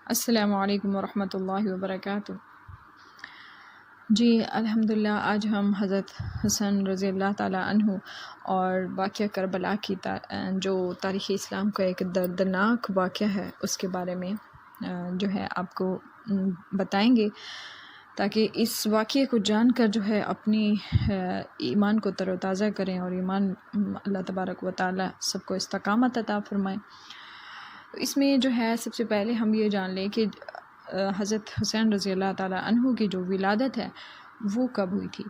السلام علیکم ورحمۃ اللہ وبرکاتہ۔ جی الحمدللہ، آج ہم حضرت حسن رضی اللہ تعالیٰ عنہ اور واقعہ کربلا کی جو تاریخ اسلام کا ایک دردناک واقعہ ہے اس کے بارے میں جو ہے آپ کو بتائیں گے، تاکہ اس واقعے کو جان کر جو ہے اپنی ایمان کو تر و تازہ کریں اور ایمان اللہ تبارک و تعالیٰ سب کو استقامت عطا فرمائیں۔ اس میں جو ہے سب سے پہلے ہم یہ جان لیں کہ حضرت حسین رضی اللہ تعالیٰ عنہ کی جو ولادت ہے وہ کب ہوئی تھی۔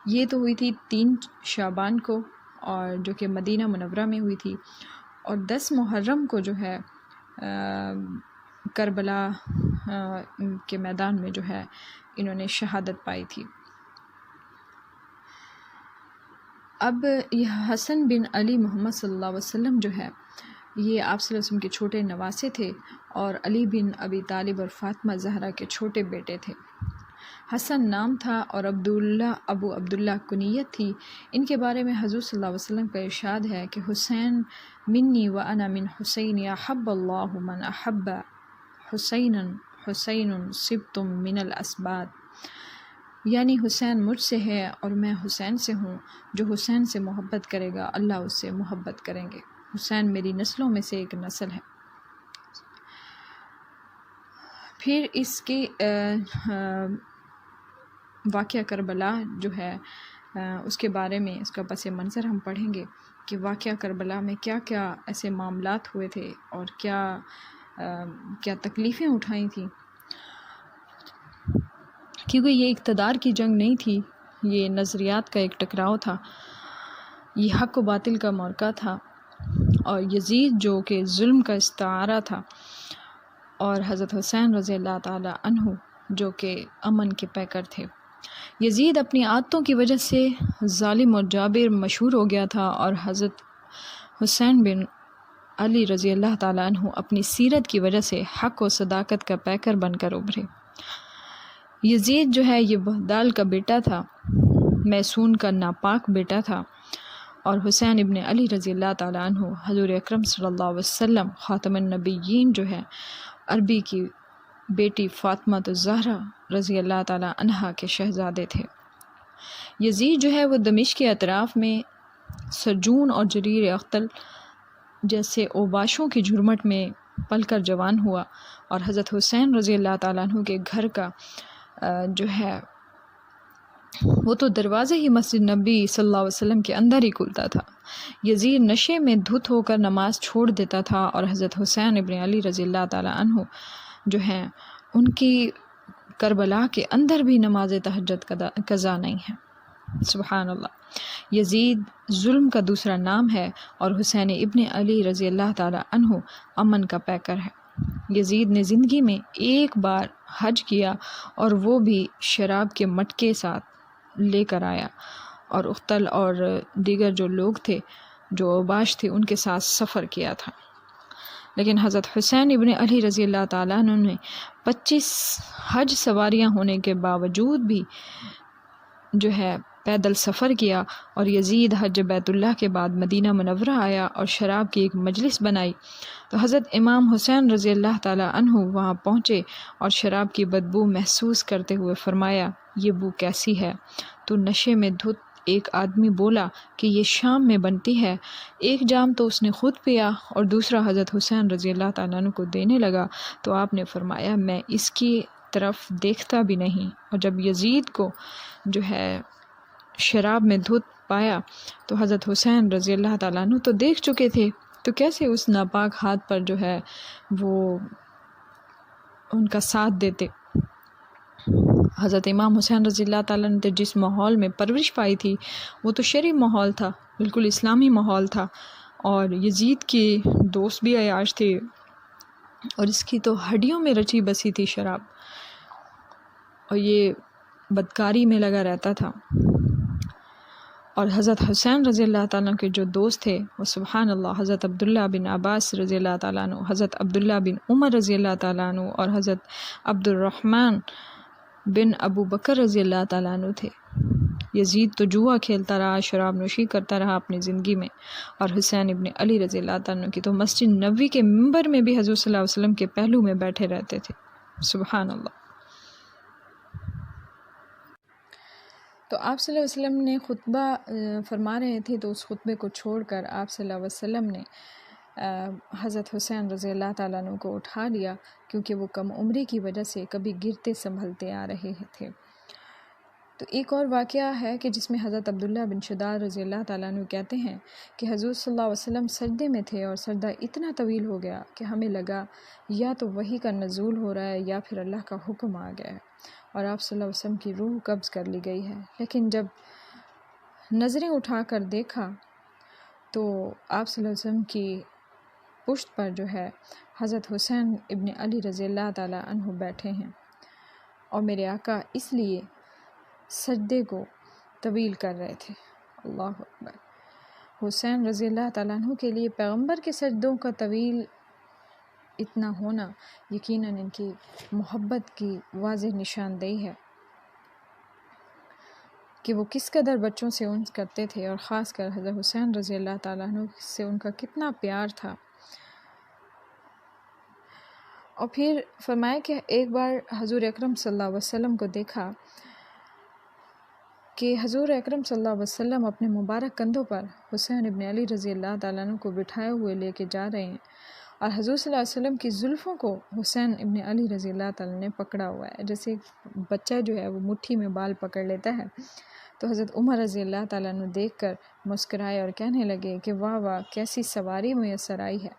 یہ تو ہوئی تھی 3 شعبان کو، اور جو کہ مدینہ منورہ میں ہوئی تھی، اور 10 محرم کو جو ہے کربلا کے میدان میں جو ہے انہوں نے شہادت پائی تھی۔ اب یہ حسن بن علی محمد صلی اللہ علیہ وسلم جو ہے یہ آپ صلی اللہ علیہ وسلم کے چھوٹے نواسے تھے، اور علی بن ابی طالب اور فاطمہ زہرا کے چھوٹے بیٹے تھے۔ حسن نام تھا اور ابو عبداللہ کنیت تھی۔ ان کے بارے میں حضور صلی اللہ علیہ وسلم کا ارشاد ہے کہ حسین منی و انا من حسین، احب اللہ من احب حسین صبتم من الاسباط، یعنی حسین مجھ سے ہے اور میں حسین سے ہوں، جو حسین سے محبت کرے گا اللہ اس سے محبت کریں گے۔ حسین میری نسلوں میں سے ایک نسل ہے۔ پھر اس کے واقعہ کربلا جو ہے اس کے بارے میں اس کا پس منظر ہم پڑھیں گے کہ واقعہ کربلا میں کیا کیا ایسے معاملات ہوئے تھے اور کیا تکلیفیں اٹھائی تھیں، کیونکہ یہ اقتدار کی جنگ نہیں تھی، یہ نظریات کا ایک ٹکراؤ تھا، یہ حق و باطل کا معرکہ تھا، اور یزید جو کہ ظلم کا استعارہ تھا، اور حضرت حسین رضی اللہ تعالی عنہ جو کہ امن کے پیکر تھے۔ یزید اپنی عادتوں کی وجہ سے ظالم اور جابر مشہور ہو گیا تھا، اور حضرت حسین بن علی رضی اللہ تعالی عنہ اپنی سیرت کی وجہ سے حق و صداقت کا پیکر بن کر ابھرے۔ یزید جو ہے یہ بہدال کا بیٹا تھا، میسون کا ناپاک بیٹا تھا، اور حسین ابن علی رضی اللہ تعالیٰ عنہ حضور اکرم صلی اللہ علیہ وسلم خاتم النبیین جو ہے عربی کی بیٹی فاطمہ الزہرا رضی اللہ تعالیٰ عنہا کے شہزادے تھے۔ یزید جو ہے وہ دمشق کے اطراف میں سرجون اور جریر اختل جیسے اوباشوں کی جھرمٹ میں پل کر جوان ہوا، اور حضرت حسین رضی اللہ تعالیٰ عنہ کے گھر کا جو ہے وہ تو دروازے ہی مسجد نبی صلی اللہ علیہ وسلم کے اندر ہی کھلتا تھا۔ یزید نشے میں دھت ہو کر نماز چھوڑ دیتا تھا، اور حضرت حسین ابن علی رضی اللہ تعالیٰ عنہ جو ہیں ان کی کربلا کے اندر بھی نماز تہجد قضا نہیں ہے۔ سبحان اللہ۔ یزید ظلم کا دوسرا نام ہے، اور حسین ابن علی رضی اللہ تعالیٰ عنہ امن کا پیکر ہے۔ یزید نے زندگی میں ایک بار حج کیا، اور وہ بھی شراب کے مٹکے ساتھ لے کر آیا، اور اختل اور دیگر جو لوگ تھے جو اوباش تھے ان کے ساتھ سفر کیا تھا۔ لیکن حضرت حسین ابن علی رضی اللہ تعالیٰ عنہ نے 25 حج سواریاں ہونے کے باوجود بھی جو ہے پیدل سفر کیا، اور یزید حج بیت اللہ کے بعد مدینہ منورہ آیا اور شراب کی ایک مجلس بنائی، تو حضرت امام حسین رضی اللہ تعالیٰ عنہ وہاں پہنچے اور شراب کی بدبو محسوس کرتے ہوئے فرمایا، یہ بو کیسی ہے؟ تو نشے میں دھت ایک آدمی بولا کہ یہ شام میں بنتی ہے۔ ایک جام تو اس نے خود پیا اور دوسرا حضرت حسین رضی اللہ تعالیٰ عنہ کو دینے لگا، تو آپ نے فرمایا میں اس کی طرف دیکھتا بھی نہیں، اور جب یزید کو جو ہے شراب میں دھت پایا تو حضرت حسین رضی اللہ تعالیٰ عنہ تو دیکھ چکے تھے، تو کیسے اس ناپاک ہاتھ پر جو ہے وہ ان کا ساتھ دیتے۔ حضرت امام حسین رضی اللہ تعالیٰ نے جس ماحول میں پرورش پائی تھی وہ تو شرعی ماحول تھا، بالکل اسلامی ماحول تھا، اور یزید کے دوست بھی عیاش تھے، اور اس کی تو ہڈیوں میں رچی بسی تھی شراب، اور یہ بدکاری میں لگا رہتا تھا۔ اور حضرت حسین رضی اللہ تعالیٰ کے جو دوست تھے وہ سبحان اللہ حضرت عبداللہ بن عباس رضی اللہ تعالیٰ عنہ، حضرت عبداللہ بن عمر رضی اللہ تعالیٰ عنہ، اور حضرت عبد الرحمن بن ابو بکر رضی اللہ تعالیٰ عنہ تھے۔ یزید تو جوا کھیلتا رہا، شراب نوشی کرتا رہا اپنی زندگی میں، اور حسین ابن علی رضی اللہ تعالیٰ عنہ کی تو مسجد نبوی کے ممبر میں بھی حضور صلی اللہ علیہ وسلم کے پہلو میں بیٹھے رہتے تھے۔ سبحان اللہ۔ تو آپ صلی اللہ علیہ وسلم نے خطبہ فرما رہے تھے، تو اس خطبے کو چھوڑ کر آپ صلی اللہ علیہ وسلم نے حضرت حسین رضی اللہ تعالیٰ عنہ کو اٹھا لیا، کیونکہ وہ کم عمری کی وجہ سے کبھی گرتے سنبھلتے آ رہے تھے۔ تو ایک اور واقعہ ہے کہ جس میں حضرت عبداللہ بن شداد رضی اللہ تعالیٰ عنہ کہتے ہیں کہ حضور صلی اللہ علیہ وسلم سجدے میں تھے، اور سجدہ اتنا طویل ہو گیا کہ ہمیں لگا یا تو وحی کا نزول ہو رہا ہے یا پھر اللہ کا حکم آ گیا ہے اور آپ صلی اللہ علیہ وسلم کی روح قبض کر لی گئی ہے۔ لیکن جب نظریں اٹھا کر دیکھا تو آپ صلی اللہ علیہ وسلم کی پشت پر جو ہے حضرت حسین ابن علی رضی اللہ تعالیٰ عنہ بیٹھے ہیں، اور میرے آقا اس لیے سجدے کو طویل کر رہے تھے۔ اللہ اکبر۔ حسین رضی اللہ تعالیٰ عنہ کے لیے پیغمبر کے سجدوں کا طویل اتنا ہونا یقیناً ان کی محبت کی واضح نشاندہی ہے کہ وہ کس قدر بچوں سے انس کرتے تھے، اور خاص کر حضرت حسین رضی اللہ تعالیٰ عنہ سے ان کا کتنا پیار تھا۔ اور پھر فرمایا کہ ایک بار حضور اکرم صلی اللہ علیہ وسلم کو دیکھا کہ حضور اکرم صلی اللہ علیہ وسلم اپنے مبارک کندھوں پر حسین ابن علی رضی اللہ تعالیٰ عنہ کو بٹھائے ہوئے لے کے جا رہے ہیں، اور حضور صلی اللہ علیہ وسلم کی زلفوں کو حسین ابن علی رضی اللہ تعالیٰ نے پکڑا ہوا ہے، جیسے بچہ جو ہے وہ مٹھی میں بال پکڑ لیتا ہے۔ تو حضرت عمر رضی اللہ تعالیٰ عنہ دیکھ کر مسکرائے اور کہنے لگے کہ واہ واہ کیسی سواری میسر آئی ہے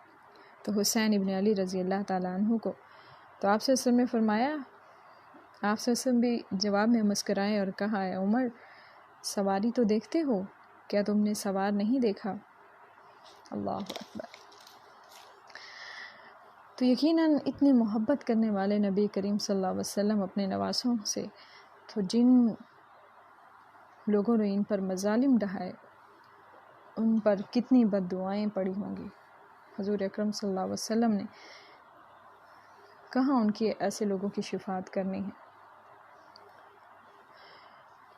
تو حسین ابن علی رضی اللہ تعالیٰ عنہ کو۔ تو آپ صلی اللہ علیہ وسلم نے فرمایا، آپ صلی اللہ علیہ وسلم بھی جواب میں مسکرائے اور کہا، اے عمر سواری تو دیکھتے ہو، کیا تم نے سوار نہیں دیکھا؟ اللہ اکبر۔ تو یقیناً اتنی محبت کرنے والے نبی کریم صلی اللہ علیہ وسلم اپنے نواسوں سے، تو جن لوگوں نے ان پر مظالم ڈھائے ان پر کتنی بد دعائیں پڑی ہوں گی۔ حضور اکرم صلی اللہ علیہ وسلم نے کہاں ان کے ایسے لوگوں کی شفاعت کرنی ہے۔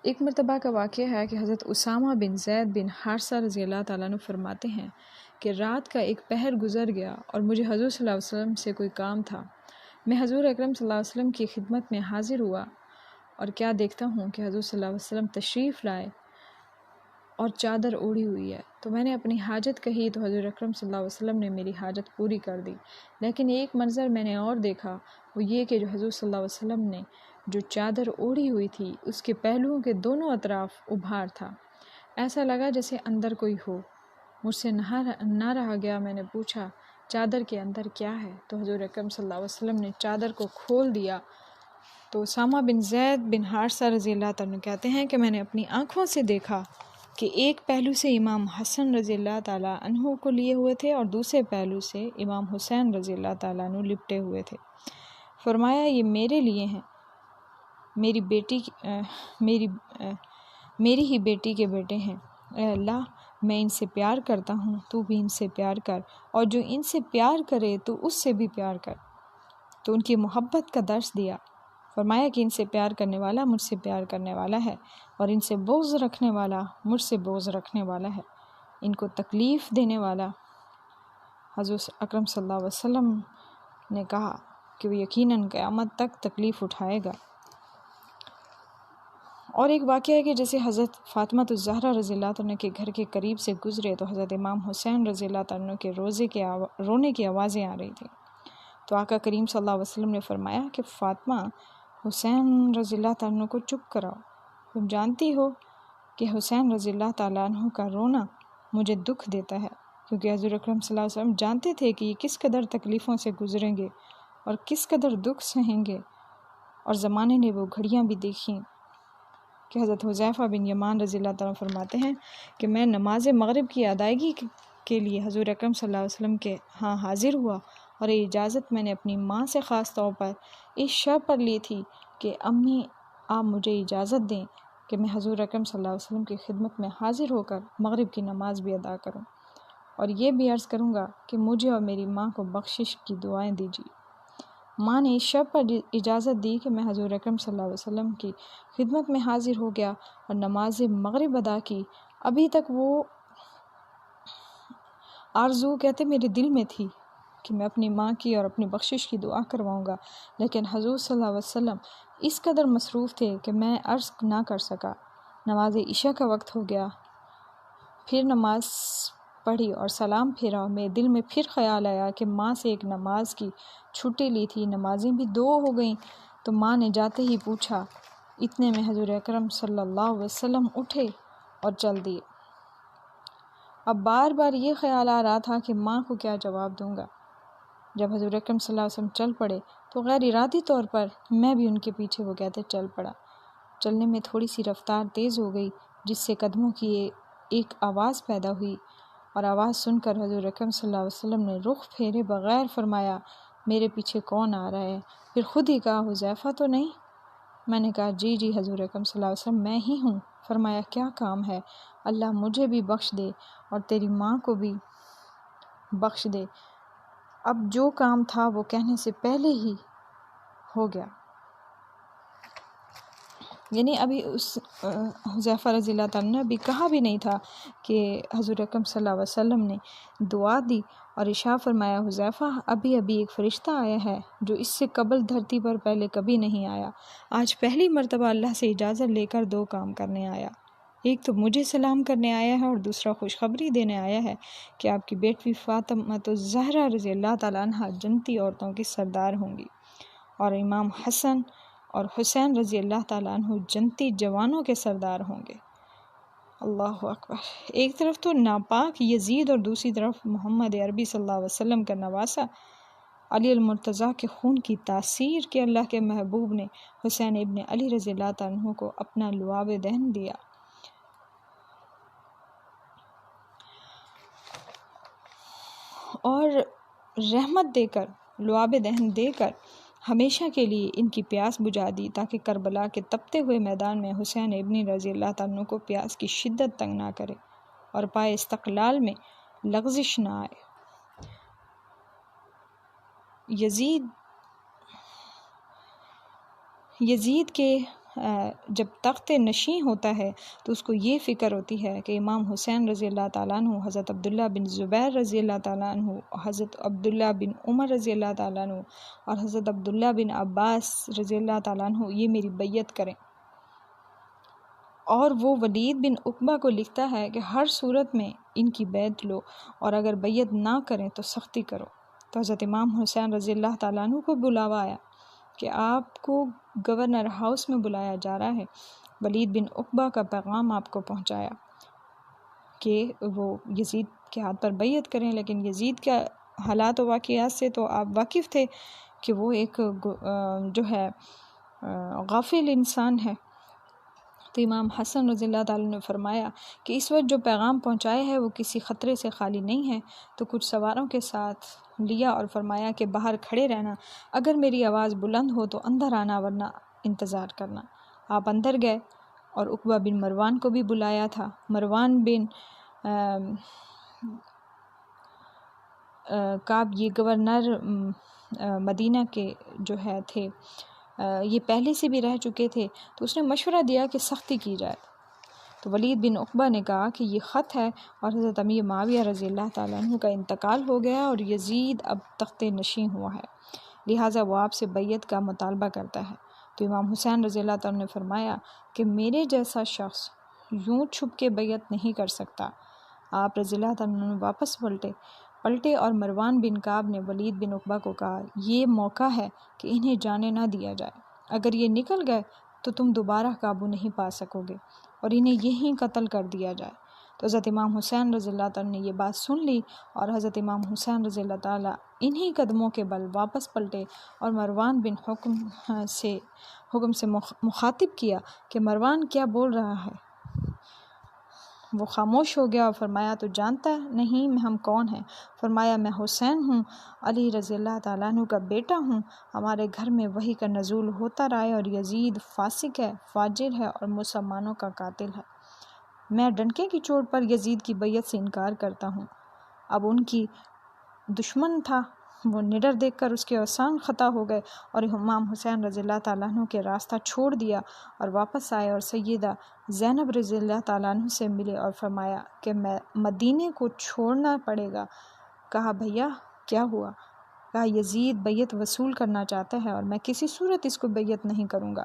ایک مرتبہ کا واقعہ ہے کہ حضرت اسامہ بن زید بن حارثہ رضی اللہ تعالیٰ عنہ فرماتے ہیں کہ رات کا ایک پہر گزر گیا اور مجھے حضور صلی اللہ علیہ وسلم سے کوئی کام تھا۔ میں حضور اکرم صلی اللہ علیہ وسلم کی خدمت میں حاضر ہوا، اور کیا دیکھتا ہوں کہ حضور صلی اللہ علیہ وسلم تشریف لائے اور چادر اوڑھی ہوئی ہے۔ تو میں نے اپنی حاجت کہی تو حضور اکرم صلی اللہ علیہ وسلم نے میری حاجت پوری کر دی۔ لیکن ایک منظر میں نے اور دیکھا، وہ یہ کہ جو حضور صلی اللہ علیہ وسلم نے جو چادر اوڑھی ہوئی تھی اس کے پہلوؤں کے دونوں اطراف ابھار تھا، ایسا لگا جیسے اندر کوئی ہو۔ مجھ سے نہ رہا گیا، میں نے پوچھا چادر کے اندر کیا ہے؟ تو حضور اکرم صلی اللہ علیہ وسلم نے چادر کو کھول دیا۔ تو اسامہ بن زید بن حارثہ رضی اللہ تعالیٰ عنہ کہتے ہیں کہ میں نے اپنی آنکھوں سے دیکھا کہ ایک پہلو سے امام حسن رضی اللہ تعالیٰ عنہ کو لیے ہوئے تھے اور دوسرے پہلو سے امام حسین رضی اللہ تعالیٰ عنہ لپٹے ہوئے تھے۔ فرمایا یہ میرے لیے ہیں، میری ہی بیٹی کے بیٹے ہیں۔ اے اللہ، میں ان سے پیار کرتا ہوں، تو بھی ان سے پیار کر، اور جو ان سے پیار کرے تو اس سے بھی پیار کر۔ تو ان کی محبت کا درس دیا۔ فرمایا کہ ان سے پیار کرنے والا مجھ سے پیار کرنے والا ہے، اور ان سے بغض رکھنے والا مجھ سے بغض رکھنے والا ہے۔ ان کو تکلیف دینے والا، حضور اکرم صلی اللہ علیہ وسلم نے کہا کہ وہ یقیناً قیامت تک تکلیف اٹھائے گا۔ اور ایک واقعہ ہے کہ جیسے حضرت فاطمہ الزہرا رضی اللہ عنہ کے گھر کے قریب سے گزرے تو حضرت امام حسین رضی اللہ عنہ کے رونے کی آوازیں آ رہی تھیں۔ تو آقا کریم صلی اللہ علیہ وسلم نے فرمایا کہ فاطمہ، حسین رضی اللہ عنہ کو چپ کراؤ۔ تم جانتی ہو کہ حسین رضی اللہ تعالیٰ عنہ کا رونا مجھے دکھ دیتا ہے، کیونکہ حضور اکرم صلی اللہ علیہ وسلم جانتے تھے کہ یہ کس قدر تکلیفوں سے گزریں گے اور کس قدر دکھ سہیں گے، اور زمانے نے وہ گھڑیاں بھی دیکھیں کہ حضرت حذیفہ بن یمان رضی اللہ تعالیٰ فرماتے ہیں کہ میں نماز مغرب کی ادائیگی کے لیے حضور اکرم صلی اللہ علیہ وسلم کے ہاں حاضر ہوا، اور یہ اجازت میں نے اپنی ماں سے خاص طور پر اس شرط پر لی تھی کہ امی آپ مجھے اجازت دیں کہ میں حضور اکرم صلی اللہ علیہ وسلم کی خدمت میں حاضر ہو کر مغرب کی نماز بھی ادا کروں، اور یہ بھی عرض کروں گا کہ مجھے اور میری ماں کو بخشش کی دعائیں دیجیے۔ ماں نے اس شب پر اجازت دی کہ میں حضور اکرم صلی اللہ علیہ وسلم کی خدمت میں حاضر ہو گیا اور نماز مغرب ادا کی۔ ابھی تک وہ آرزو کہتے میرے دل میں تھی کہ میں اپنی ماں کی اور اپنی بخشش کی دعا کرواؤں گا، لیکن حضور صلی اللہ علیہ وسلم اس قدر مصروف تھے کہ میں عرض نہ کر سکا۔ نماز عشاء کا وقت ہو گیا، پھر نماز پڑھی اور سلام پھیرا اور میرے دل میں پھر خیال آیا کہ ماں سے ایک نماز کی چھٹی لی تھی، نمازیں بھی 2 ہو گئیں، تو ماں نے جاتے ہی پوچھا۔ اتنے میں حضور اکرم صلی اللہ علیہ وسلم اٹھے اور چل دیے۔ اب بار بار یہ خیال آ رہا تھا کہ ماں کو کیا جواب دوں گا۔ جب حضور اکرم صلی اللہ علیہ وسلم چل پڑے تو غیر ارادی طور پر میں بھی ان کے پیچھے وہ کہتے چل پڑا۔ چلنے میں تھوڑی سی رفتار تیز ہو گئی، جس سے قدموں کی ایک آواز پیدا ہوئی، اور آواز سن کر حضور اکرم صلی اللہ علیہ وسلم نے رخ پھیرے بغیر فرمایا، میرے پیچھے کون آ رہا ہے؟ پھر خود ہی کہا، حذیفہ تو نہیں؟ میں نے کہا، جی جی حضور اکرم صلی اللہ علیہ وسلم میں ہی ہوں۔ فرمایا، کیا کام ہے؟ اللہ مجھے بھی بخش دے اور تیری ماں کو بھی بخش دے۔ اب جو کام تھا وہ کہنے سے پہلے ہی ہو گیا۔ یعنی ابھی اس حذیفہ رضی اللہ تعالیٰ نے ابھی کہا بھی نہیں تھا کہ حضور اکرم صلی اللہ علیہ وسلم نے دعا دی اور ارشاد فرمایا، حذیفہ ابھی ایک فرشتہ آیا ہے جو اس سے قبل دھرتی پر پہلے کبھی نہیں آیا۔ آج پہلی مرتبہ اللہ سے اجازت لے کر 2 کام کرنے آیا، ایک تو مجھے سلام کرنے آیا ہے اور دوسرا خوشخبری دینے آیا ہے کہ آپ کی بیٹی فاطمہ الزہرا رضی اللہ تعالیٰ عنہ جنتی عورتوں کی سردار ہوں گی، اور امام حسن اور حسین رضی اللہ تعالیٰ عنہ جنتی جوانوں کے سردار ہوں گے۔ اللہ اکبر! ایک طرف تو ناپاک یزید اور دوسری طرف محمد عربی صلی اللہ علیہ وسلم کا نواسا علی المرتضیٰ کے خون کی تاثیر کہ اللہ کے محبوب نے حسین ابن علی رضی اللہ تعالیٰ عنہ کو اپنا لعاب دہن دیا۔ اور رحمت دے کر، لعاب دہن دے کر ہمیشہ کے لیے ان کی پیاس بجھا دی، تاکہ کربلا کے تپتے ہوئے میدان میں حسین ابن رضی اللہ تعالیٰ عنہ کو پیاس کی شدت تنگ نہ کرے اور پائے استقلال میں لغزش نہ آئے۔ یزید کے جب تخت نشین ہوتا ہے تو اس کو یہ فکر ہوتی ہے کہ امام حسین رضی اللہ تعالیٰ عنہ، حضرت عبداللہ بن زبیر رضی اللہ تعالیٰ عنہ، حضرت عبداللہ بن عمر رضی اللہ تعالیٰ عنہ اور حضرت عبداللہ بن عباس رضی اللہ تعالیٰ عنہ یہ میری بیعت کریں۔ اور وہ ولید بن عقبہ کو لکھتا ہے کہ ہر صورت میں ان کی بیعت لو، اور اگر بیعت نہ کریں تو سختی کرو۔ تو حضرت امام حسین رضی اللہ تعالیٰ عنہ کو بلاوا آیا کہ آپ کو گورنر ہاؤس میں بلایا جا رہا ہے۔ ولید بن عقبہ کا پیغام آپ کو پہنچایا کہ وہ یزید کے ہاتھ پر بیعت کریں، لیکن یزید کے حالات و واقعات سے تو آپ واقف تھے کہ وہ ایک جو ہے غافل انسان ہے۔ تو امام حسن رضی اللہ تعالیٰ نے فرمایا کہ اس وقت جو پیغام پہنچایا ہے وہ کسی خطرے سے خالی نہیں ہے، تو کچھ سواروں کے ساتھ لیا اور فرمایا کہ باہر کھڑے رہنا، اگر میری آواز بلند ہو تو اندر آنا، ورنہ انتظار کرنا۔ آپ اندر گئے اور عقبہ بن مروان کو بھی بلایا تھا۔ مروان بن کعب یہ گورنر مدینہ کے جو ہے تھے، یہ پہلے سے بھی رہ چکے تھے، تو اس نے مشورہ دیا کہ سختی کی جائے۔ تو ولید بن عقبہ نے کہا کہ یہ خط ہے اور حضرت امیر معاویہ رضی اللہ تعالیٰ عنہ کا انتقال ہو گیا اور یزید اب تخت نشین ہوا ہے، لہٰذا وہ آپ سے بیعت کا مطالبہ کرتا ہے۔ تو امام حسین رضی اللہ تعالیٰ نے فرمایا کہ میرے جیسا شخص یوں چھپ کے بیعت نہیں کر سکتا۔ آپ رضی اللہ تعالیٰ عنہ واپس پلٹے اور مروان بن کعب نے ولید بن عقبہ کو کہا، یہ موقع ہے کہ انہیں جانے نہ دیا جائے، اگر یہ نکل گئے تو تم دوبارہ قابو نہیں پا سکو گے اور انہیں یہیں قتل کر دیا جائے۔ تو حضرت امام حسین رضی اللہ تعالیٰ نے یہ بات سن لی اور حضرت امام حسین رضی اللہ تعالیٰ انہی قدموں کے بل واپس پلٹے اور مروان بن حکم سے مخاطب کیا کہ مروان کیا بول رہا ہے؟ وہ خاموش ہو گیا اور فرمایا، تو جانتا نہیں ہم کون ہیں؟ فرمایا، میں حسین ہوں، علی رضی اللہ تعالیٰ عنہ کا بیٹا ہوں، ہمارے گھر میں وحی کا نزول ہوتا رہا ہے اور یزید فاسق ہے، فاجر ہے اور مسلمانوں کا قاتل ہے۔ میں ڈنکے کی چوٹ پر یزید کی بیعت سے انکار کرتا ہوں۔ اب ان کی دشمن تھا وہ نڈر دیکھ کر اس کے آسان خطا ہو گئے اور امام حسین رضی اللہ تعالیٰ عنہ کے راستہ چھوڑ دیا اور واپس آئے اور سیدہ زینب رضی اللہ تعالیٰ عنہ سے ملے اور فرمایا کہ میں مدینے کو چھوڑنا پڑے گا۔ کہا بھیا کیا ہوا؟ کہا یزید بیعت وصول کرنا چاہتا ہے اور میں کسی صورت اس کو بیعت نہیں کروں گا۔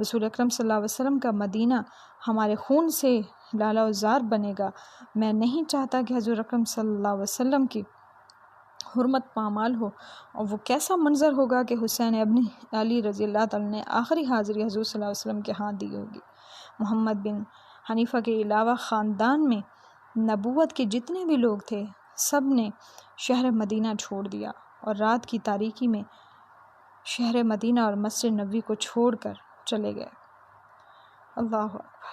رسول اکرم صلی اللہ علیہ وسلم کا مدینہ ہمارے خون سے لالا و زار بنے گا۔ میں نہیں چاہتا کہ حضور اکرم صلی اللہ علیہ وسلم کی حرمت پامال ہو، اور وہ کیسا منظر ہوگا کہ حسین ابن علی رضی اللہ تعالیٰ نے آخری حاضری حضور صلی اللہ علیہ وسلم کے ہاں دی ہوگی۔ محمد بن حنیفہ کے علاوہ خاندان میں نبوت کے جتنے بھی لوگ تھے سب نے شہر مدینہ چھوڑ دیا اور رات کی تاریکی میں شہر مدینہ اور مسجد نبوی کو چھوڑ کر چلے گئے۔ اللہ اکبر۔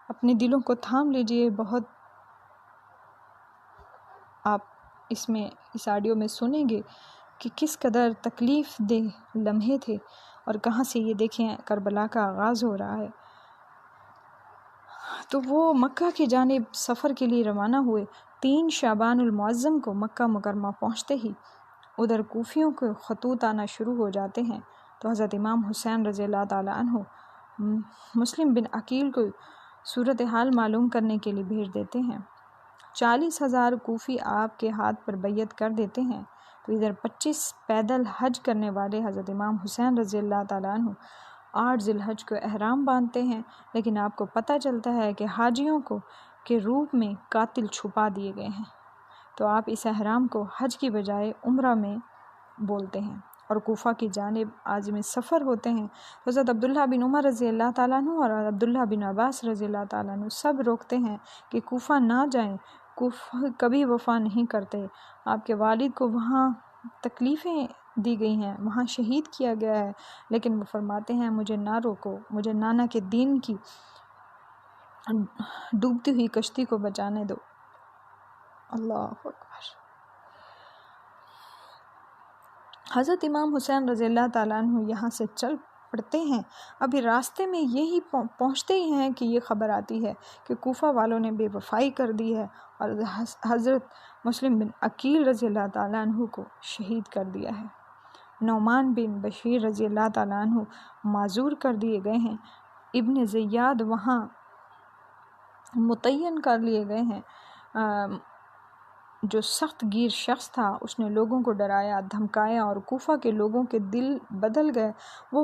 اپنے دلوں کو تھام لیجئے، بہت آپ اس آڈیو میں سنیں گے کہ کس قدر تکلیف دہ لمحے تھے اور کہاں سے یہ دیکھیں کربلا کا آغاز ہو رہا ہے۔ تو وہ مکہ کی جانب سفر کے لیے روانہ ہوئے۔ 3 شعبان المعظم کو مکہ مکرمہ پہنچتے ہی ادھر کوفیوں کے خطوط آنا شروع ہو جاتے ہیں، تو حضرت امام حسین رضی اللہ تعالیٰ عنہ مسلم بن عقیل کو صورتحال معلوم کرنے کے لیے بھیج دیتے ہیں۔ 40,000 کوفی آپ کے ہاتھ پر بیعت کر دیتے ہیں، تو ادھر 25 پیدل حج کرنے والے حضرت امام حسین رضی اللہ تعالیٰ عنہ 8 ذی الحج کو احرام باندھتے ہیں، لیکن آپ کو پتہ چلتا ہے کہ حاجیوں کے روپ میں قاتل چھپا دیے گئے ہیں، تو آپ اس احرام کو حج کی بجائے عمرہ میں بولتے ہیں اور کوفہ کی جانب عازم سفر ہوتے ہیں۔ حضرت عبداللہ بن عمر رضی اللہ تعالیٰ عنہ اور عبداللہ بن عباس رضی اللہ تعالیٰ عنہ سب روکتے ہیں کہ کوفہ نہ جائیں، کوفہ کبھی وفا نہیں کرتے، آپ کے والد کو وہاں تکلیفیں دی گئی ہیں، وہاں شہید کیا گیا ہے، لیکن وہ فرماتے ہیں مجھے نہ روکو، مجھے نانا کے دین کی ڈوبتی ہوئی کشتی کو بچانے دو۔ اللہ اکبر۔ حضرت امام حسین رضی اللہ تعالیٰ عنہ یہاں سے چل پڑتے ہیں۔ ابھی راستے میں یہی پہنچتے ہی ہیں کہ یہ خبر آتی ہے کہ کوفہ والوں نے بے وفائی کر دی ہے اور حضرت مسلم بن عقیل رضی اللہ تعالیٰ عنہ کو شہید کر دیا ہے۔ نعمان بن بشیر رضی اللہ تعالیٰ عنہ معذور کر دیے گئے ہیں۔ ابن زیاد وہاں متعین کر لیے گئے ہیں۔ جو سخت گیر شخص تھا اس نے لوگوں کو ڈرایا، دھمکایا اور کوفہ کے لوگوں کے دل بدل گئے۔ وہ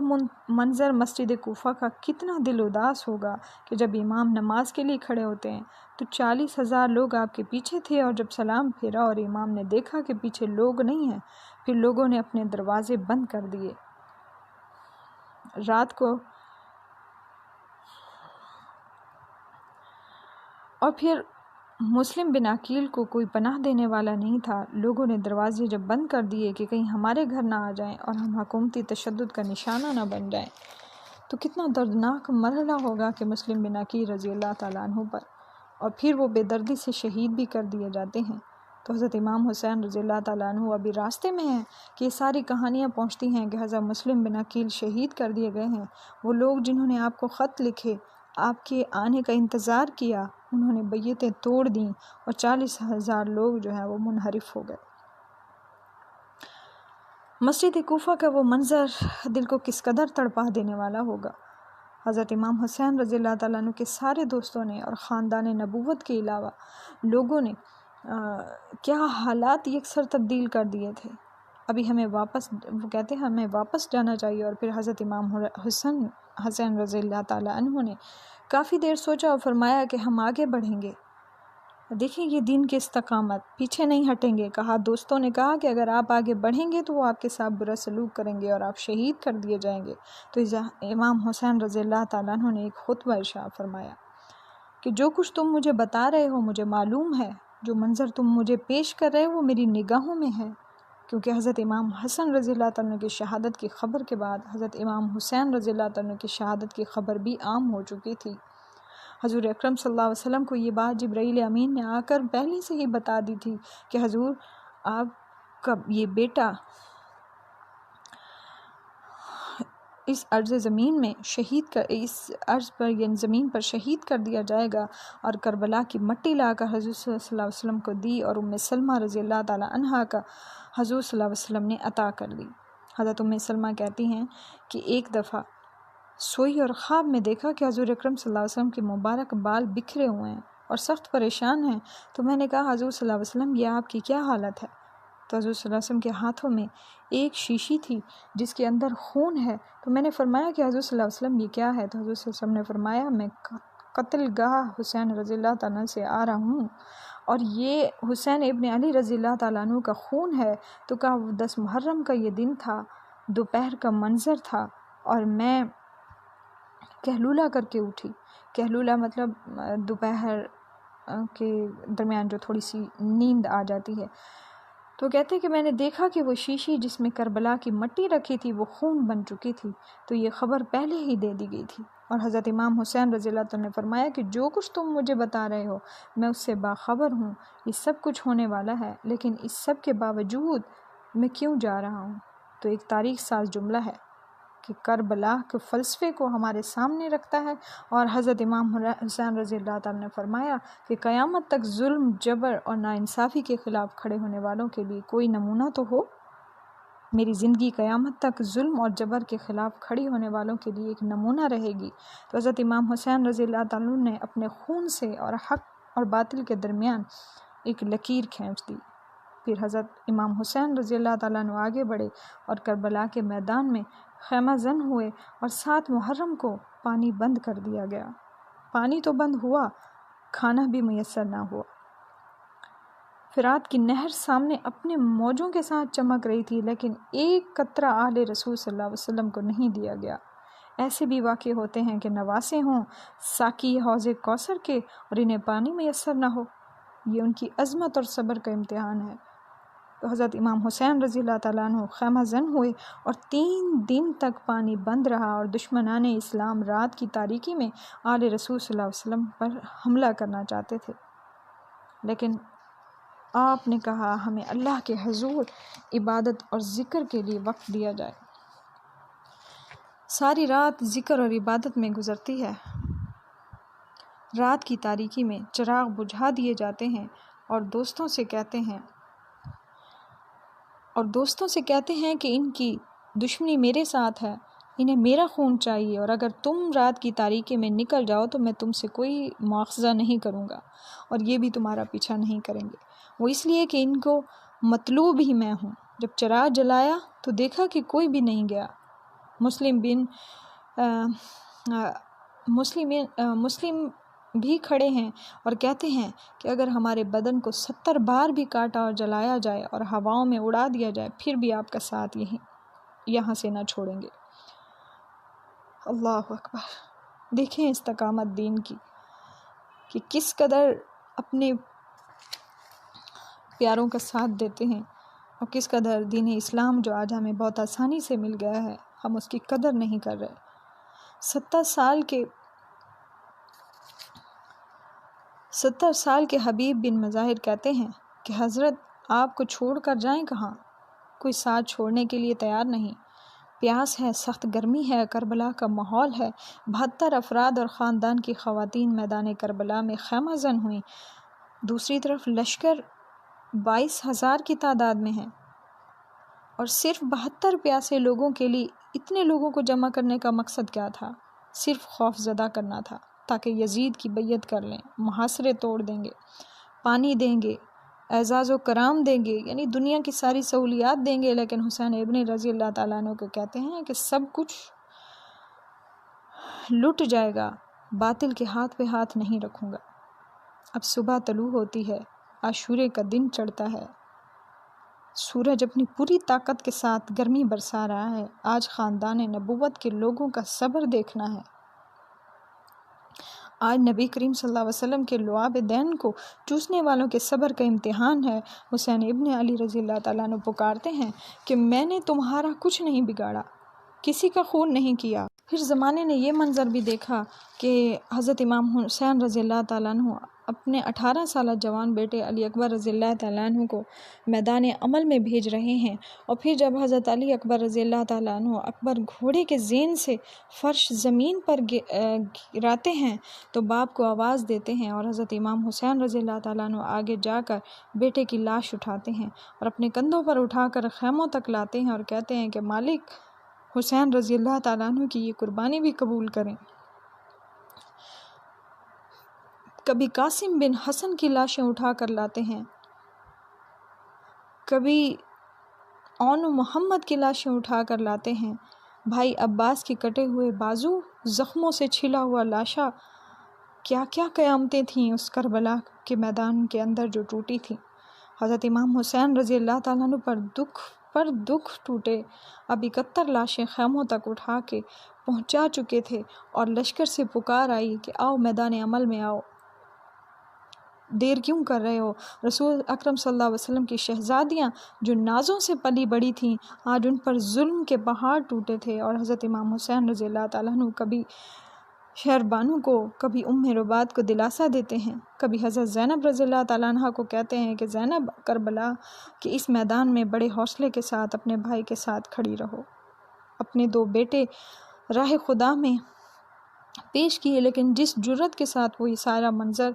منظر مسجد کوفہ کا کتنا دل اداس ہوگا کہ جب امام نماز کے لیے کھڑے ہوتے ہیں تو 40,000 لوگ آپ کے پیچھے تھے، اور جب سلام پھیرا اور امام نے دیکھا کہ پیچھے لوگ نہیں ہیں، پھر لوگوں نے اپنے دروازے بند کر دیے۔ رات کو اور پھر مسلم بن عقیل کو کوئی پناہ دینے والا نہیں تھا۔ لوگوں نے دروازے جب بند کر دیے کہ کہیں ہمارے گھر نہ آ جائیں اور ہم حکومتی تشدد کا نشانہ نہ بن جائیں، تو کتنا دردناک مرحلہ ہوگا کہ مسلم بن عقیل رضی اللہ تعالیٰ عنہ پر، اور پھر وہ بے دردی سے شہید بھی کر دیے جاتے ہیں۔ تو حضرت امام حسین رضی اللہ تعالیٰ عنہ ابھی راستے میں ہیں کہ یہ ساری کہانیاں پہنچتی ہیں کہ حضرت مسلم بن عقیل شہید کر دیے گئے ہیں۔ وہ لوگ جنہوں نے آپ کو خط لکھے، آپ کے آنے کا انتظار کیا، انہوں نے بیعتیں توڑ دیں اور 40,000 لوگ جو ہیں وہ منحرف ہو گئے۔ مسجد کوفہ کا وہ منظر دل کو کس قدر تڑپا دینے والا ہوگا۔ حضرت امام حسین رضی اللہ تعالیٰ عنہ کے سارے دوستوں نے اور خاندان نبوت کے علاوہ لوگوں نے کیا حالات یکسر تبدیل کر دیے تھے۔ ابھی ہمیں وہ کہتے ہیں ہمیں واپس جانا چاہیے، اور پھر حضرت امام حسین رضی اللہ تعالیٰ عنہ نے کافی دیر سوچا اور فرمایا کہ ہم آگے بڑھیں گے، دیکھیں یہ دین کی استقامت، پیچھے نہیں ہٹیں گے۔ دوستوں نے کہا کہ اگر آپ آگے بڑھیں گے تو وہ آپ کے ساتھ برا سلوک کریں گے اور آپ شہید کر دیے جائیں گے۔ تو امام حسین رضی اللہ تعالیٰ عنہ نے ایک خطبہ ارشاد فرمایا کہ جو کچھ تم مجھے بتا رہے ہو مجھے معلوم ہے، جو منظر تم مجھے پیش کر رہے ہو وہ میری نگاہوں میں ہے، کیونکہ حضرت امام حسن رضی اللہ تعالیٰ کی شہادت کی خبر کے بعد حضرت امام حسین رضی اللہ تعالیٰ کی شہادت کی خبر بھی عام ہو چکی تھی۔ حضور اکرم صلی اللہ علیہ وسلم کو یہ بات جبرائیل امین نے آ کر پہلے سے ہی بتا دی تھی کہ حضور آپ کا یہ بیٹا اس عرض زمین میں اس عرض پر یعنی زمین پر شہید کر دیا جائے گا، اور کربلا کی مٹی لا کر حضور صلی اللہ علیہ وسلم کو دی، اور ام سلمہ رضی اللہ تعالیٰ عنہا کا حضور صلی اللہ علیہ وسلم نے عطا کر دی۔ حضرت ام سلمہ کہتی ہیں کہ ایک دفعہ سوئی اور خواب میں دیکھا کہ حضور اکرم صلی اللہ علیہ وسلم کے مبارک بال بکھرے ہوئے ہیں اور سخت پریشان ہیں، تو میں نے کہا حضور صلی اللہ علیہ وسلم یہ آپ کی کیا حالت ہے؟ تو حضور صلی اللہ علیہ وسلم کے ہاتھوں میں ایک شیشی تھی جس کے اندر خون ہے، تو میں نے فرمایا کہ حضور صلی اللہ علیہ وسلم یہ کیا ہے؟ تو حضور صلی اللہ علیہ وسلم نے فرمایا میں قتل گاہ حسین رضی اللہ تعالیٰ سے آ رہا ہوں، اور یہ حسین ابن علی رضی اللہ تعالیٰ عنہ کا خون ہے۔ تو کہا 10 محرم کا یہ دن تھا، دوپہر کا منظر تھا، اور میں کہلولہ کر کے اٹھی۔ کہلولہ مطلب دوپہر کے درمیان جو تھوڑی سی نیند آ جاتی ہے۔ تو کہتے ہیں کہ میں نے دیکھا کہ وہ شیشی جس میں کربلا کی مٹی رکھی تھی وہ خون بن چکی تھی، تو یہ خبر پہلے ہی دے دی گئی تھی۔ اور حضرت امام حسین رضی اللہ عنہ نے فرمایا کہ جو کچھ تم مجھے بتا رہے ہو میں اس سے باخبر ہوں، یہ سب کچھ ہونے والا ہے، لیکن اس سب کے باوجود میں کیوں جا رہا ہوں؟ تو ایک تاریخ ساز جملہ ہے کہ کربلا کے فلسفے کو ہمارے سامنے رکھتا ہے، اور حضرت امام حسین رضی اللہ تعالیٰ نے فرمایا کہ قیامت تک ظلم، جبر اور ناانصافی کے خلاف کھڑے ہونے والوں کے لیے کوئی نمونہ تو ہو۔ میری زندگی قیامت تک ظلم اور جبر کے خلاف کھڑی ہونے والوں کے لیے ایک نمونہ رہے گی۔ تو حضرت امام حسین رضی اللہ تعالیٰ نے اپنے خون سے اور حق اور باطل کے درمیان ایک لکیر کھینچ دی۔ پھر حضرت امام حسین رضی اللہ تعالیٰ عنہ آگے بڑھے اور کربلا کے میدان میں خیمہ زن ہوئے، اور 7 محرم کو پانی بند کر دیا گیا۔ پانی تو بند ہوا، کھانا بھی میسر نہ ہوا۔ فرات کی نہر سامنے اپنے موجوں کے ساتھ چمک رہی تھی، لیکن ایک قطرہ آل رسول صلی اللہ علیہ وسلم کو نہیں دیا گیا۔ ایسے بھی واقع ہوتے ہیں کہ نواسے ہوں ساقی حوض کوثر کے اور انہیں پانی میسر نہ ہو، یہ ان کی عظمت اور صبر کا امتحان ہے۔ تو حضرت امام حسین رضی اللہ تعالیٰ عنہ خیمہ زن ہوئے، اور 3 دن تک پانی بند رہا، اور دشمنان اسلام رات کی تاریکی میں آل رسول صلی اللہ علیہ وسلم پر حملہ کرنا چاہتے تھے، لیکن آپ نے کہا ہمیں اللہ کے حضور عبادت اور ذکر کے لیے وقت دیا جائے۔ ساری رات ذکر اور عبادت میں گزرتی ہے۔ رات کی تاریکی میں چراغ بجھا دیے جاتے ہیں، اور دوستوں سے کہتے ہیں کہ ان کی دشمنی میرے ساتھ ہے، انہیں میرا خون چاہیے، اور اگر تم رات کی تاریکی میں نکل جاؤ تو میں تم سے کوئی مواخذہ نہیں کروں گا، اور یہ بھی تمہارا پیچھا نہیں کریں گے۔ وہ اس لیے کہ ان کو مطلوب ہی میں ہوں۔ جب چراغ جلایا تو دیکھا کہ کوئی بھی نہیں گیا۔ مسلم بھی کھڑے ہیں اور کہتے ہیں کہ اگر ہمارے بدن کو 70 بار بھی کاٹا اور جلایا جائے اور ہواؤں میں اڑا دیا جائے پھر بھی آپ کا ساتھ یہاں سے نہ چھوڑیں گے۔ اللہ اکبر! دیکھیں استقامت دین کی کہ کس قدر اپنے پیاروں کا ساتھ دیتے ہیں، اور کس قدر دین اسلام جو آج ہمیں بہت آسانی سے مل گیا ہے ہم اس کی قدر نہیں کر رہے۔ 70 سال کے حبیب بن مظاہر کہتے ہیں کہ حضرت آپ کو چھوڑ کر جائیں کہاں؟ کوئی ساتھ چھوڑنے کے لیے تیار نہیں۔ پیاس ہے، سخت گرمی ہے، کربلا کا ماحول ہے، 72 افراد اور خاندان کی خواتین میدان کربلا میں خیمہ زن ہوئیں۔ دوسری طرف لشکر 22,000 کی تعداد میں ہے، اور صرف 72 پیاسے لوگوں کے لیے اتنے لوگوں کو جمع کرنے کا مقصد کیا تھا؟ صرف خوف زدہ کرنا تھا تاکہ یزید کی بیعت کر لیں، محاصرے توڑ دیں گے، پانی دیں گے، اعزاز و کرام دیں گے، یعنی دنیا کی ساری سہولیات دیں گے، لیکن حسین ابن رضی اللہ تعالیٰ عنہ کو کہتے ہیں کہ سب کچھ لٹ جائے گا، باطل کے ہاتھ پہ ہاتھ نہیں رکھوں گا۔ اب صبح طلوع ہوتی ہے، عاشورے کا دن چڑھتا ہے، سورج اپنی پوری طاقت کے ساتھ گرمی برسا رہا ہے۔ آج خاندان نبوت کے لوگوں کا صبر دیکھنا ہے۔ آج نبی کریم صلی اللہ علیہ وسلم کے لعاب دین کو چوسنے والوں کے صبر کا امتحان ہے۔ حسین ابن علی رضی اللہ تعالیٰ عنہ پکارتے ہیں کہ میں نے تمہارا کچھ نہیں بگاڑا، کسی کا خون نہیں کیا۔ پھر زمانے نے یہ منظر بھی دیکھا کہ حضرت امام حسین رضی اللہ تعالیٰ عنہ اپنے 18 سالہ جوان بیٹے علی اکبر رضی اللہ تعالیٰ عنہ کو میدان عمل میں بھیج رہے ہیں، اور پھر جب حضرت علی اکبر رضی اللہ تعالیٰ عنہ اکبر گھوڑے کے زین سے فرش زمین پر گراتے ہیں تو باپ کو آواز دیتے ہیں، اور حضرت امام حسین رضی اللہ تعالیٰ عنہ آگے جا کر بیٹے کی لاش اٹھاتے ہیں اور اپنے کندھوں پر اٹھا کر خیموں تک لاتے ہیں اور کہتے ہیں کہ مالک حسین رضی اللہ تعالیٰ عنہ کی یہ قربانی بھی قبول کریں۔ کبھی قاسم بن حسن کی لاشیں اٹھا کر لاتے ہیں، کبھی اون محمد کی لاشیں اٹھا کر لاتے ہیں، بھائی عباس کے کٹے ہوئے بازو، زخموں سے چھلا ہوا لاشا، کیا کیا قیامتیں تھیں اس کربلا کے میدان کے اندر جو ٹوٹی تھیں۔ حضرت امام حسین رضی اللہ تعالیٰ عنہ پر دکھ ٹوٹے، اب 71 لاشیں خیموں تک اٹھا کے پہنچا چکے تھے اور لشکر سے پکار آئی کہ آؤ میدان عمل میں آؤ، دیر کیوں کر رہے ہو؟ رسول اکرم صلی اللہ علیہ وسلم کی شہزادیاں جو نازوں سے پلی بڑی تھیں، آج ان پر ظلم کے پہاڑ ٹوٹے تھے، اور حضرت امام حسین رضی اللہ تعالیٰ عنہ کبھی شہر بانو کو، کبھی رباط کو دلاسا دیتے ہیں، کبھی حضرت زینب رضی اللہ تعالیٰ عنہ کو کہتے ہیں کہ زینب کربلا کہ اس میدان میں بڑے حوصلے کے ساتھ اپنے بھائی کے ساتھ کھڑی رہو۔ اپنے 2 بیٹے راہ خدا میں پیش کیے، لیکن جس جرت کے ساتھ وہ یہ سارا منظر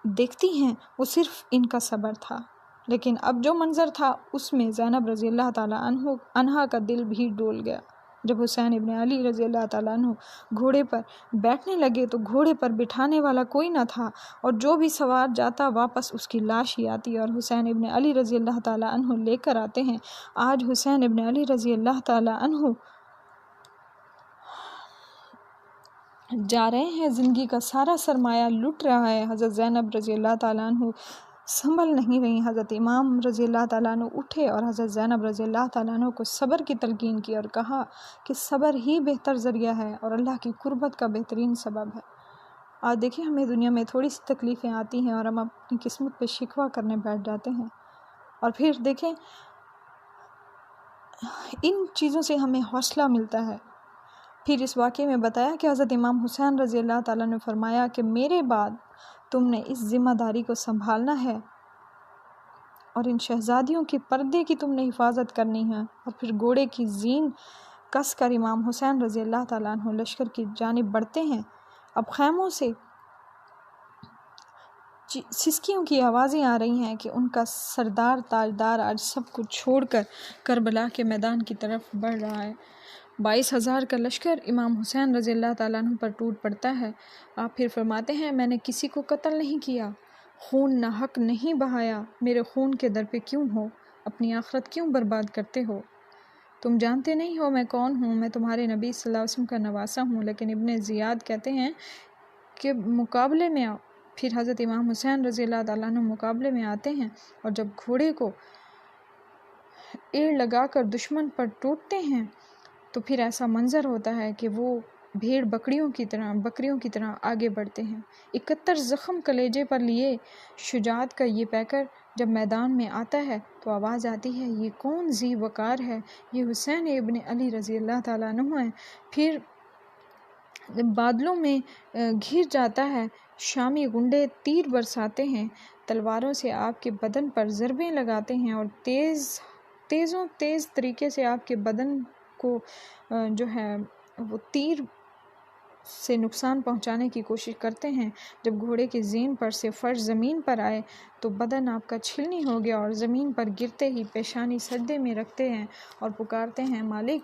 دیکھتی ہیں وہ صرف ان کا صبر تھا، لیکن اب جو منظر تھا اس میں زینب رضی اللہ تعالیٰ عنہ کا دل بھی ڈول گیا۔ جب حسین ابن علی رضی اللہ تعالیٰ عنہ گھوڑے پر بیٹھنے لگے تو گھوڑے پر بٹھانے والا کوئی نہ تھا، اور جو بھی سوار جاتا واپس اس کی لاش ہی آتی، اور حسین ابن علی رضی اللہ تعالیٰ عنہ لے کر آتے ہیں۔ آج حسین ابن علی رضی اللہ تعالیٰ عنہ جا رہے ہیں، زندگی کا سارا سرمایہ لٹ رہا ہے۔ حضرت زینب رضی اللہ تعالیٰ عنہ سنبھل نہیں رہی۔ حضرت امام رضی اللہ تعالیٰ عنہ اٹھے اور حضرت زینب رضی اللہ تعالیٰ عنہ کو صبر کی تلقین کی اور کہا کہ صبر ہی بہتر ذریعہ ہے اور اللہ کی قربت کا بہترین سبب ہے۔ آج دیکھیں ہمیں دنیا میں تھوڑی سی تکلیفیں آتی ہیں اور ہم اپنی قسمت پہ شکوہ کرنے بیٹھ جاتے ہیں، اور پھر دیکھیں ان چیزوں سے ہمیں حوصلہ ملتا ہے۔ پھر اس واقعے میں بتایا کہ حضرت امام حسین رضی اللہ تعالیٰ نے فرمایا کہ میرے بعد تم نے اس ذمہ داری کو سنبھالنا ہے اور ان شہزادیوں کے پردے کی تم نے حفاظت کرنی ہے۔ اور پھر گھوڑے کی زین کس کر امام حسین رضی اللہ تعالیٰ عنہ لشکر کی جانب بڑھتے ہیں۔ اب خیموں سے سسکیوں کی آوازیں آ رہی ہیں کہ ان کا سردار تاجدار آج سب کچھ چھوڑ کر کربلا کے میدان کی طرف بڑھ رہا ہے۔ 22,000 کا لشکر امام حسین رضی اللہ تعالیٰ عنہ پر ٹوٹ پڑتا ہے۔ آپ پھر فرماتے ہیں میں نے کسی کو قتل نہیں کیا، خون نہ حق نہیں بہایا، میرے خون کے در پہ کیوں ہو، اپنی آخرت کیوں برباد کرتے ہو؟ تم جانتے نہیں ہو میں کون ہوں، میں تمہارے نبی صلی اللہ علیہ وسلم کا نواسہ ہوں۔ لیکن ابن زیاد کہتے ہیں کہ مقابلے میں آؤ۔ پھر حضرت امام حسین رضی اللہ تعالیٰ عنہ مقابلے میں آتے ہیں، اور جب گھوڑے کو ایڑ لگا کر دشمن پر ٹوٹتے ہیں تو پھر ایسا منظر ہوتا ہے کہ وہ بھیڑ بکریوں کی طرح آگے بڑھتے ہیں۔ 71 زخم کلیجے پر لیے شجاعت کا یہ پیکر جب میدان میں آتا ہے تو آواز آتی ہے یہ کون ذی وقار ہے، یہ حسین ابن علی رضی اللہ تعالیٰ عنہ ہیں۔ پھر بادلوں میں گھر جاتا ہے، شامی غنڈے تیر برساتے ہیں، تلواروں سے آپ کے بدن پر ضربیں لگاتے ہیں اور تیز طریقے سے آپ کے بدن کو جو ہے وہ تیر سے نقصان پہنچانے کی کوشش کرتے ہیں۔ جب گھوڑے کی زین پر سے فرش زمین پر آئے تو بدن آپ کا چھلنی ہو گیا، اور زمین پر گرتے ہی پیشانی سجدے میں رکھتے ہیں اور پکارتے ہیں مالک،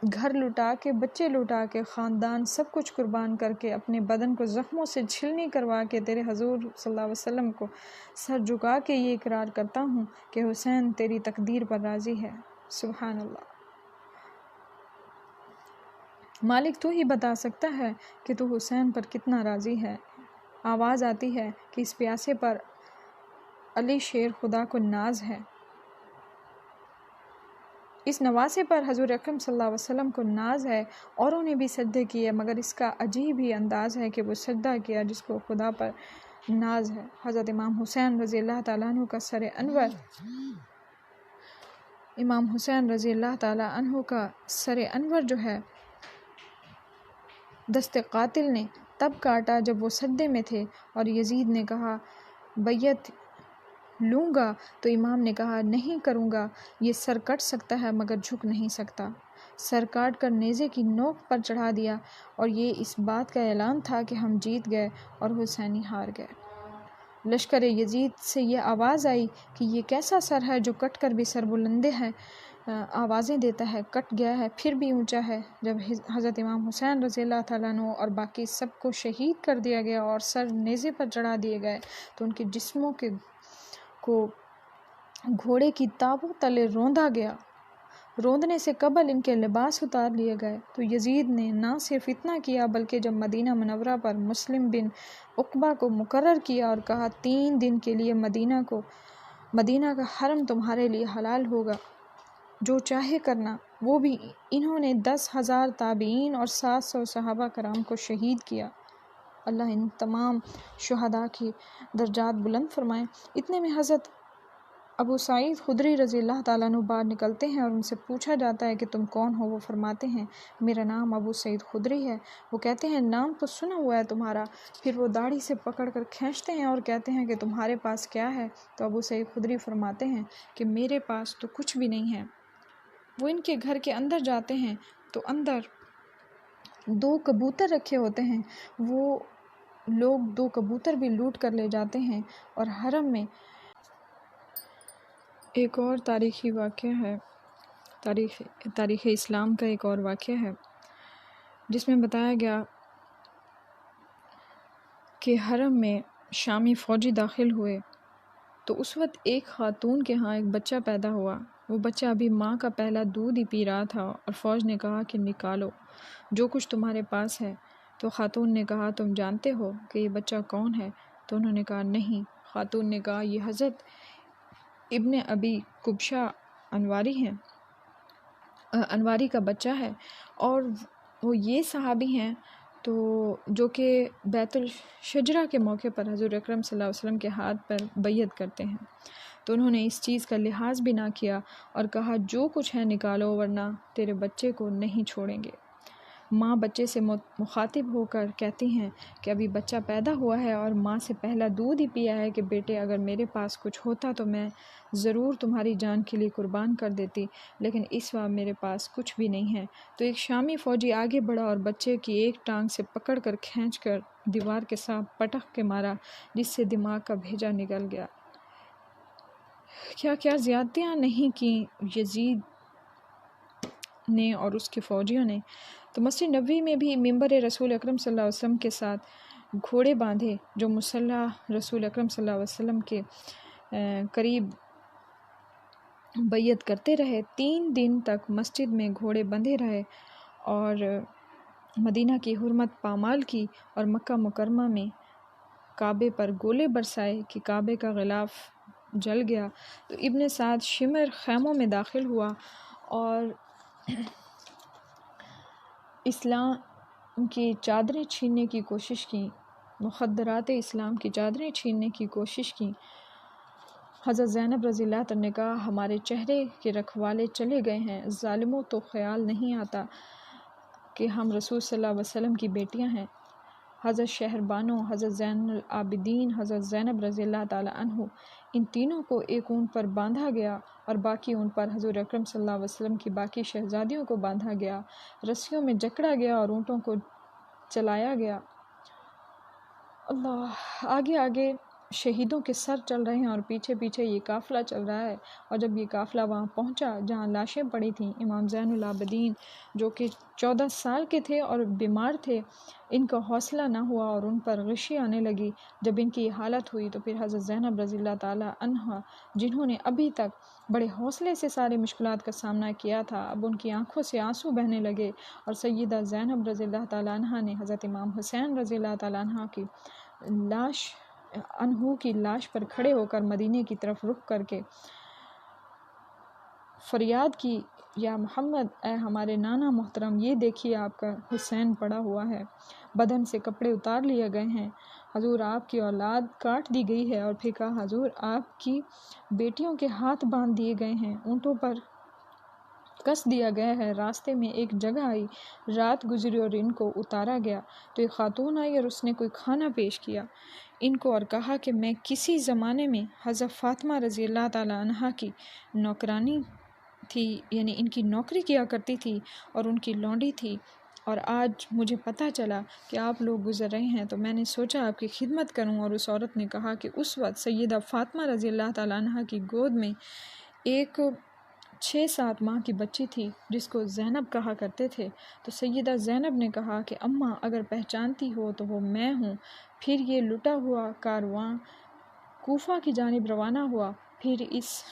گھر لٹا کے، بچے لٹا کے، خاندان سب کچھ قربان کر کے، اپنے بدن کو زخموں سے چھلنی کروا کے تیرے حضور صلی اللہ علیہ وسلم کو سر جھکا کے یہ اقرار کرتا ہوں کہ حسین تیری تقدیر پر راضی ہے۔ سبحان اللہ۔ مالک تو ہی بتا سکتا ہے کہ تو حسین پر کتنا راضی ہے۔ آواز آتی ہے کہ اس پیاسے پر علی شیر خدا کو ناز ہے، اس نواسے پر حضور اکرم صلی اللہ علیہ وسلم کو ناز ہے، اوروں نے بھی سجدے کیے مگر اس کا عجیب ہی انداز ہے کہ وہ سجدہ کیا جس کو خدا پر ناز ہے۔ حضرت امام حسین رضی اللہ تعالیٰ عنہ کا سر انور امام حسین رضی اللہ تعالیٰ عنہ کا سر انور جو ہے دست قاتل نے تب کاٹا جب وہ سجدے میں تھے، اور یزید نے کہا بیعت لوں گا، تو امام نے کہا نہیں کروں گا، یہ سر کٹ سکتا ہے مگر جھک نہیں سکتا۔ سر کاٹ کر نیزے کی نوک پر چڑھا دیا، اور یہ اس بات کا اعلان تھا کہ ہم جیت گئے اور حسینی ہار گئے۔ لشکر یزید سے یہ آواز آئی کہ یہ کیسا سر ہے جو کٹ کر بھی سر بلندے ہے آوازیں دیتا ہے، کٹ گیا ہے پھر بھی اونچا ہے۔ جب حضرت امام حسین رضی اللہ تعالیٰ عنہ اور باقی سب کو شہید کر دیا گیا اور سر نیزے پر چڑھا دیے گئے، تو ان کے جسموں کو گھوڑے کی تابوں تلے روندا گیا۔ روندنے سے قبل ان کے لباس اتار لیے گئے۔ تو یزید نے نہ صرف اتنا کیا بلکہ جب مدینہ منورہ پر مسلم بن عقبہ کو مقرر کیا اور کہا 3 دن کے لیے مدینہ کا حرم تمہارے لیے حلال ہوگا، جو چاہے کرنا، وہ بھی انہوں نے 10,000 تابعین اور 700 صحابہ کرام کو شہید کیا۔ اللہ ان تمام شہداء کی درجات بلند فرمائے۔ اتنے میں حضرت ابو سعید خدری رضی اللہ تعالیٰ عنہ باہر نکلتے ہیں اور ان سے پوچھا جاتا ہے کہ تم کون ہو؟ وہ فرماتے ہیں میرا نام ابو سعید خدری ہے۔ وہ کہتے ہیں نام تو سنا ہوا ہے تمہارا۔ پھر وہ داڑھی سے پکڑ کر کھینچتے ہیں اور کہتے ہیں کہ تمہارے پاس کیا ہے؟ تو ابو سعید خدری فرماتے ہیں کہ میرے پاس تو کچھ بھی نہیں ہے۔ وہ ان کے گھر کے اندر جاتے ہیں تو اندر 2 کبوتر رکھے ہوتے ہیں۔ وہ لوگ 2 کبوتر بھی لوٹ کر لے جاتے ہیں۔ اور حرم میں ایک اور تاریخی واقعہ ہے، تاریخ اسلام کا ایک اور واقعہ ہے جس میں بتایا گیا کہ حرم میں شامی فوجی داخل ہوئے تو اس وقت ایک خاتون کے ہاں ایک بچہ پیدا ہوا۔ وہ بچہ ابھی ماں کا پہلا دودھ ہی پی رہا تھا اور فوج نے کہا کہ نکالو جو کچھ تمہارے پاس ہے۔ تو خاتون نے کہا تم جانتے ہو کہ یہ بچہ کون ہے؟ تو انہوں نے کہا نہیں۔ خاتون نے کہا یہ حضرت ابن ابی کبشہ انواری ہیں، انواری کا بچہ ہے، اور وہ یہ صحابی ہیں تو جو کہ بیت الشجرہ کے موقع پر حضور اکرم صلی اللہ علیہ وسلم کے ہاتھ پر بیعت کرتے ہیں۔ تو انہوں نے اس چیز کا لحاظ بھی نہ کیا اور کہا جو کچھ ہے نکالو ورنہ تیرے بچے کو نہیں چھوڑیں گے۔ ماں بچے سے مخاطب ہو کر کہتی ہیں کہ ابھی بچہ پیدا ہوا ہے اور ماں سے پہلا دودھ ہی پیا ہے کہ بیٹے اگر میرے پاس کچھ ہوتا تو میں ضرور تمہاری جان کے لیے قربان کر دیتی، لیکن اس وقت میرے پاس کچھ بھی نہیں ہے۔ تو ایک شامی فوجی آگے بڑھا اور بچے کی ایک ٹانگ سے پکڑ کر کھینچ کر دیوار کے ساتھ پٹک کے مارا، جس سے دماغ کا بھیجا نکل گیا۔ کیا زیادتیاں نہیں کی یزید نے اور اس کے فوجیوں نے۔ تو مسجد نبوی میں بھی ممبر رسول اکرم صلی اللہ علیہ وسلم کے ساتھ گھوڑے باندھے جو مصلی رسول اکرم صلی اللہ علیہ وسلم کے قریب بیعت کرتے رہے۔ 3 دن تک مسجد میں گھوڑے بندھے رہے اور مدینہ کی حرمت پامال کی اور مکہ مکرمہ میں کعبے پر گولے برسائے کہ کعبے کا غلاف جل گیا۔ تو ابن سعد شمر خیموں میں داخل ہوا اور اسلام کی چادریں چھیننے کی کوشش کی، مخدرات اسلام کی چادریں چھیننے کی کوشش کی۔ حضرت زینب رضی اللہ عنہا نے کہا ہمارے چہرے کے رکھوالے چلے گئے ہیں، ظالموں تو خیال نہیں آتا کہ ہم رسول صلی اللہ علیہ وسلم کی بیٹیاں ہیں۔ حضرت شہربانو، حضرت زین العابدین، حضرت زینب رضی اللہ تعالیٰ عنہ، ان تینوں کو ایک اونٹ پر باندھا گیا اور باقی اونٹ پر حضور اکرم صلی اللہ علیہ وسلم کی باقی شہزادیوں کو باندھا گیا، رسیوں میں جکڑا گیا اور اونٹوں کو چلایا گیا۔ اللہ، آگے آگے شہیدوں کے سر چل رہے ہیں اور پیچھے پیچھے یہ قافلہ چل رہا ہے۔ اور جب یہ قافلہ وہاں پہنچا جہاں لاشیں پڑی تھیں، امام زین العابدین جو کہ 14 سال کے تھے اور بیمار تھے، ان کا حوصلہ نہ ہوا اور ان پر غشی آنے لگی۔ جب ان کی یہ حالت ہوئی تو پھر حضرت زینب رضی اللہ تعالیٰ عنہا، جنہوں نے ابھی تک بڑے حوصلے سے سارے مشکلات کا سامنا کیا تھا، اب ان کی آنکھوں سے آنسو بہنے لگے اور سیدہ زینب رضی اللہ تعالیٰ عنہا نے حضرت امام حسین رضی اللہ تعالیٰ عنہ کی لاش پر کھڑے ہو کر مدینے کی طرف رخ کر کے فریاد کی یا محمد، اے ہمارے نانا محترم، یہ دیکھیے آپ کا حسین پڑا ہوا ہے، بدن سے کپڑے اتار لیے گئے ہیں، حضور آپ کی اولاد کاٹ دی گئی ہے، اور پھر کہا حضور آپ کی بیٹیوں کے ہاتھ باندھ دیے گئے ہیں، اونٹوں پر کس دیا گیا ہے۔ راستے میں ایک جگہ آئی، رات گزری اور ان کو اتارا گیا تو ایک خاتون آئی اور اس نے کوئی کھانا پیش کیا ان کو اور کہا کہ میں کسی زمانے میں حضرت فاطمہ رضی اللہ تعالیٰ عنہا کی نوکرانی تھی، یعنی ان کی نوکری کیا کرتی تھی اور ان کی لونڈی تھی، اور آج مجھے پتہ چلا کہ آپ لوگ گزر رہے ہیں تو میں نے سوچا آپ کی خدمت کروں۔ اور اس عورت نے کہا کہ اس وقت سیدہ فاطمہ رضی اللہ تعالیٰ عنہا کی گود میں ایک 6-7 ماہ کی بچی تھی جس کو زینب کہا کرتے تھے۔ تو سیدہ زینب نے کہا کہ اماں اگر پہچانتی ہو تو وہ میں ہوں۔ پھر یہ لٹا ہوا کارواں کوفہ کی جانب روانہ ہوا، پھر اس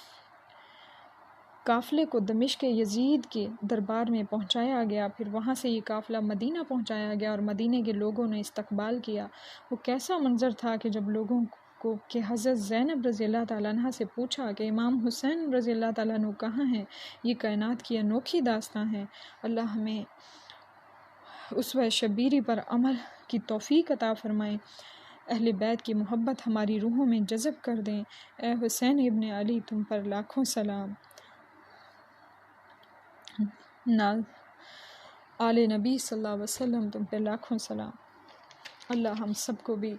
قافلے کو دمشق یزید کے دربار میں پہنچایا گیا، پھر وہاں سے یہ قافلہ مدینہ پہنچایا گیا اور مدینہ کے لوگوں نے استقبال کیا۔ وہ کیسا منظر تھا کہ جب لوگوں کو کہ حضرت زینب رضی اللہ تعالیٰ عنہ سے پوچھا کہ امام حسین رضی اللہ تعالیٰ عنہ کہاں ہیں، یہ کائنات کی انوکھی داستان ہے۔ اللہ ہمیں اسوہ شبیری پر عمل کی توفیق عطا فرمائے، اہل بیت کی محبت ہماری روحوں میں جذب کر دیں۔ اے حسین ابن علی تم پر لاکھوں سلام، آل نبی صلی اللہ علیہ وسلم تم پہ لاکھوں سلام۔ اللہ ہم سب کو بھی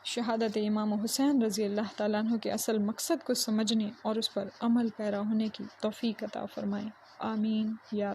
شہادت امام حسین رضی اللہ تعالیٰ عنہ کے اصل مقصد کو سمجھنے اور اس پر عمل پیرا ہونے کی توفیق عطا فرمائے، آمین یا